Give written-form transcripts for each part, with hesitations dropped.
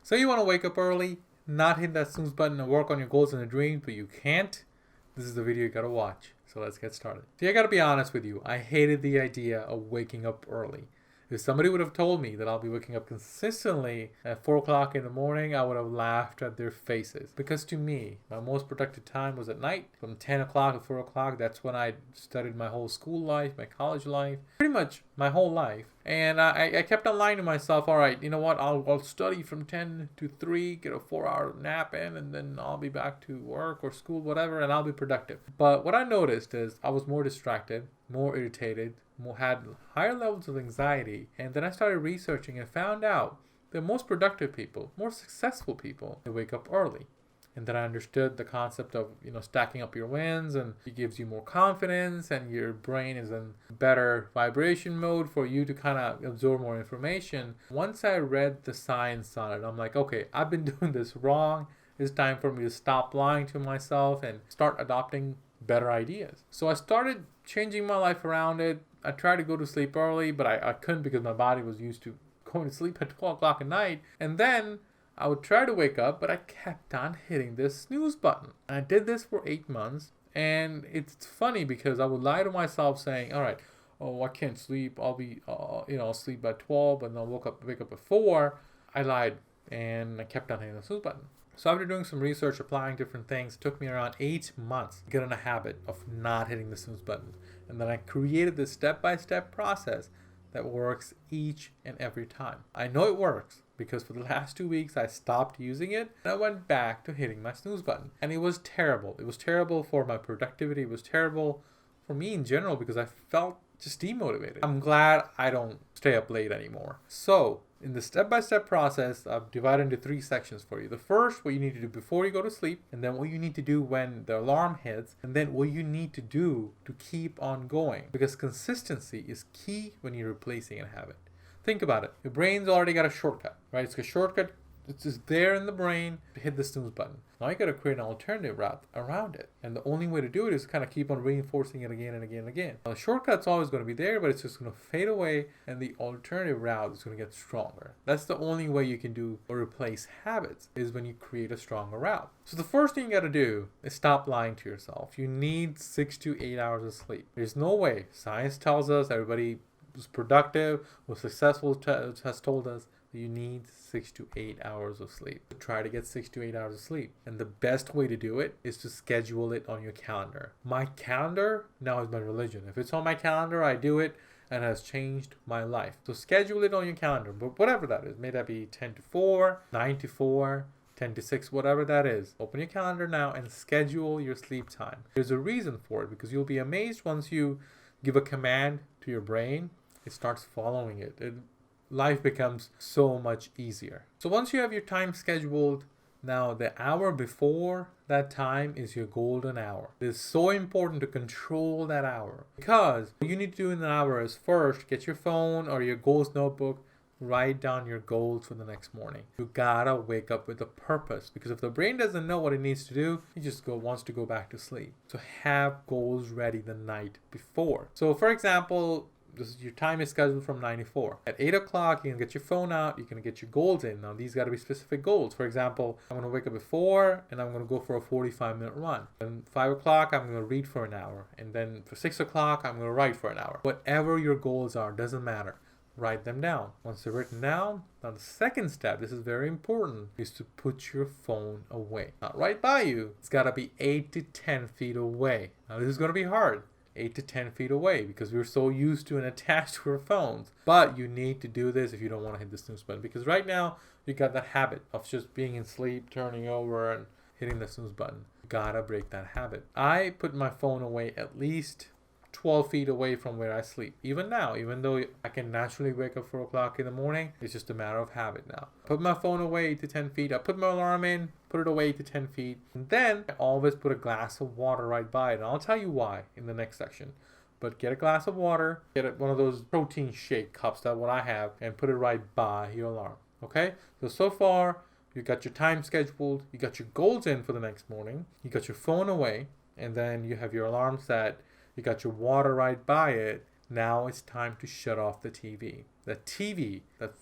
So you want to wake up early, not hit that snooze button and work on your goals and your dreams, but you can't? This is the video you gotta watch. So let's get started. See, I gotta be honest with you. I hated the idea of waking up early. If somebody would have told me that I'll be waking up consistently at 4 o'clock in the morning, I would have laughed at their faces. Because to me, my most productive time was at night. From 10 o'clock to 4 o'clock, that's when I studied my whole school life, my college life, pretty much my whole life. And I kept on lying to myself, all right, you know what, I'll study from 10 to 3, get a 4-hour nap in, and then I'll be back to work or school, whatever, and I'll be productive. But what I noticed is I was more distracted, more irritated, had higher levels of anxiety, and then I started researching and found out the most productive people, more successful people, they wake up early. And then I understood the concept of, stacking up your wins, and it gives you more confidence, and your brain is in better vibration mode for you to kind of absorb more information. Once I read the science on it, I'm like, okay, I've been doing this wrong. It's time for me to stop lying to myself and start adopting better ideas. So I started changing my life around it. I tried to go to sleep early, but I couldn't because my body was used to going to sleep at 12 o'clock at night. And then I would try to wake up, but I kept on hitting this snooze button. I did this for 8 months, and it's funny because I would lie to myself saying, all right, oh, I can't sleep. I'll sleep by 12, and then wake up at 4. I lied, and I kept on hitting the snooze button. So after doing some research, applying different things, it took me around 8 months to get in a habit of not hitting the snooze button. And then I created this step-by-step process that works each and every time. I know it works because for the last 2 weeks, I stopped using it and I went back to hitting my snooze button. And it was terrible. It was terrible for my productivity. It was terrible for me in general because I felt just demotivated. I'm glad I don't stay up late anymore. So in the step-by-step process, I've divided into 3 sections for you. The first, what you need to do before you go to sleep, and then what you need to do when the alarm hits, and then what you need to do to keep on going. Because consistency is key when you're replacing a habit. Think about it. Your brain's already got a shortcut, right? It's a shortcut. It's just there in the brain to hit the snooze button. Now you got to create an alternative route around it. And the only way to do it is kind of keep on reinforcing it again and again and again. Now the shortcut's always going to be there, but it's just going to fade away and the alternative route is going to get stronger. That's the only way you can do or replace habits is when you create a stronger route. So the first thing you got to do is stop lying to yourself. You need 6 to 8 hours of sleep. There's no way. Science tells us, everybody who's productive, who's successful has told us, you need 6 to 8 hours of sleep. Try to get 6 to 8 hours of sleep. And the best way to do it is to schedule it on your calendar. My calendar now is my religion. If it's on my calendar, I do it and it has changed my life. So schedule it on your calendar, but whatever that is. May that be 10 to 4, 9 to 4, 10 to 6, whatever that is. Open your calendar now and schedule your sleep time. There's a reason for it because you'll be amazed once you give a command to your brain, it starts following it. Life becomes so much easier. So once you have your time scheduled, now the hour before that time is your golden hour. It is so important to control that hour because what you need to do in an hour is first get your phone or your goals notebook, write down your goals for the next morning. You gotta wake up with a purpose because if the brain doesn't know what it needs to do, it just wants to go back to sleep. So have goals ready the night before. So for example, your time is scheduled from 9 to 4. At 8 o'clock, you can get your phone out. You can get your goals in. Now, these got to be specific goals. For example, I'm going to wake up at 4 and I'm going to go for a 45-minute run. Then 5 o'clock, I'm going to read for an hour. And then for 6 o'clock, I'm going to write for an hour. Whatever your goals are, doesn't matter. Write them down. Once they're written down, now the second step, this is very important, is to put your phone away. Not right by you. It's got to be 8 to 10 feet away. Now, this is going to be hard. 8 to 10 feet away because we're so used to and attached to our phones. But you need to do this if you don't want to hit the snooze button because right now you got that habit of just being in sleep, turning over and hitting the snooze button. You gotta break that habit. I put my phone away at least 12 feet away from where I sleep. Even now, even though I can naturally wake up 4 o'clock in the morning, it's just a matter of habit now. Put my phone away 8 to 10 feet. I put my alarm in, put it away 8 to 10 feet. And then I always put a glass of water right by it. And I'll tell you why in the next section. But get a glass of water, get one of those protein shake cups, that's what I have, and put it right by your alarm. Okay? So far, you got your time scheduled, you got your goals in for the next morning, you got your phone away, and then you have your alarm set, you got your water right by it. Now it's time to shut off the TV. The TV, that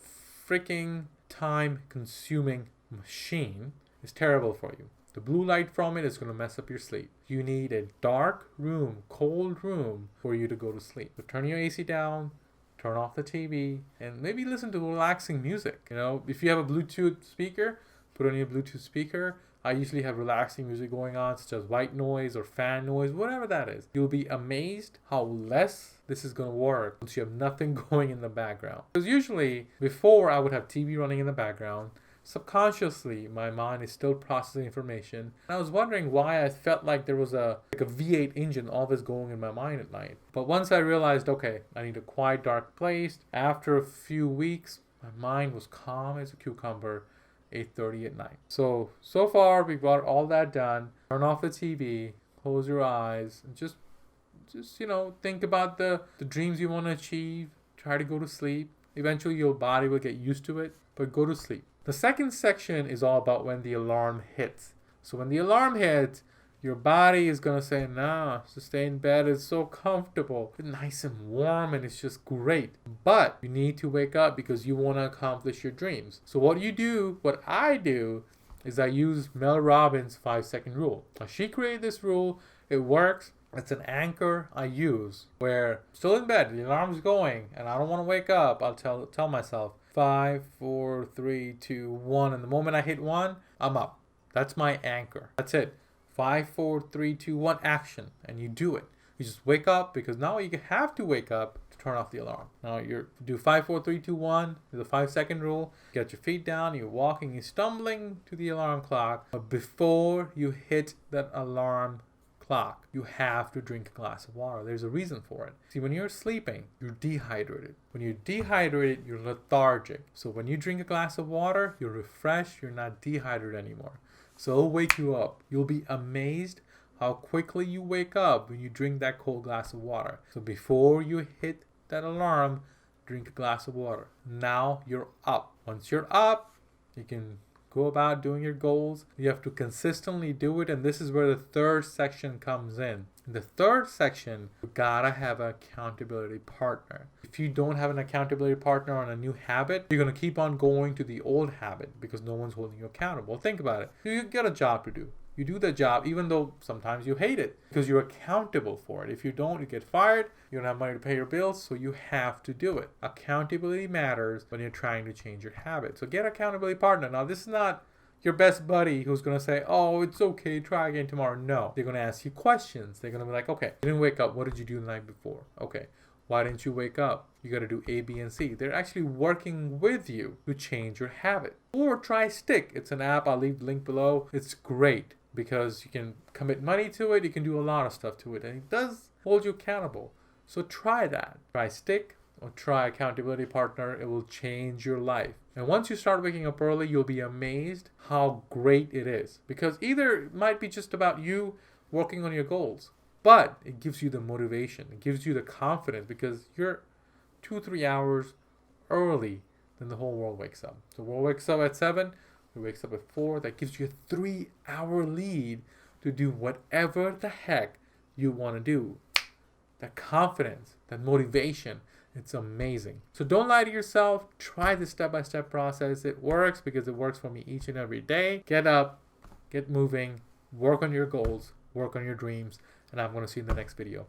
freaking time-consuming machine is terrible for you. The blue light from it is going to mess up your sleep. You need a dark room, cold room for you to go to sleep. So turn your AC down, turn off the TV, and maybe listen to relaxing music. If you have a Bluetooth speaker, put on your Bluetooth speaker. I usually have relaxing music going on, such as white noise or fan noise, whatever that is. You'll be amazed how less this is going to work once you have nothing going in the background. Because usually, before I would have TV running in the background, subconsciously, my mind is still processing information. And I was wondering why I felt like there was a V8 engine always going in my mind at night. But once I realized, okay, I need a quiet, dark place, after a few weeks, my mind was calm as a cucumber, 8:30 at night. So far, we got all that done. Turn off the TV, close your eyes, and just think about the dreams you want to achieve. Try to go to sleep. Eventually, your body will get used to it, but go to sleep. The second section is all about when the alarm hits. So when the alarm hits, your body is going to say, nah, just stay in bed. It's so comfortable. It's nice and warm and it's just great. But you need to wake up because you want to accomplish your dreams. So what I do is I use Mel Robbins' 5-second rule. Now, she created this rule. It works. It's an anchor I use where still in bed, the alarm's going and I don't want to wake up. I'll tell myself 5, 4, 3, 2, 1. And the moment I hit 1, I'm up. That's my anchor. That's it. 5, 4, 3, 2, 1, action. And you do it. You just wake up because now you have to wake up to turn off the alarm. Now you do 5, 4, 3, 2, 1, the 5-second rule. Get your feet down, you're walking, you're stumbling to the alarm clock. But before you hit that alarm clock, you have to drink a glass of water. There's a reason for it. See, when you're sleeping, you're dehydrated. When you're dehydrated, you're lethargic. So when you drink a glass of water, you're refreshed, you're not dehydrated anymore. So it'll wake you up. You'll be amazed how quickly you wake up when you drink that cold glass of water. So before you hit that alarm, drink a glass of water. Now you're up. Once you're up, you can go about doing your goals. You have to consistently do it, and this is where the third section comes in. In the third section, you gotta have an accountability partner. If you don't have an accountability partner on a new habit, you're gonna keep on going to the old habit because no one's holding you accountable. Think about it. You got a job to do. You do the job even though sometimes you hate it because you're accountable for it. If you don't, you get fired. You don't have money to pay your bills, so you have to do it. Accountability matters when you're trying to change your habit. So get an accountability partner. Now, this is not your best buddy who's going to say, oh, it's okay, try again tomorrow. No. They're going to ask you questions. They're going to be like, okay, you didn't wake up. What did you do the night before? Okay. Why didn't you wake up? You got to do A, B, and C. They're actually working with you to change your habit. Or try Stick. It's an app. I'll leave the link below. It's great because you can commit money to it. You can do a lot of stuff to it. And it does hold you accountable. So try that. Try Stick or try accountability partner. It will change your life. And once you start waking up early, you'll be amazed how great it is. Because either it might be just about you working on your goals, but it gives you the motivation. It gives you the confidence because you're 2-3 hours early than the whole world wakes up. The world wakes up at 7. It wakes up at 4. That gives you a 3-hour lead to do whatever the heck you want to do. That confidence, that motivation, it's amazing. So don't lie to yourself. Try this step-by-step process. It works because it works for me each and every day. Get up, get moving, work on your goals, work on your dreams, and I'm going to see you in the next video.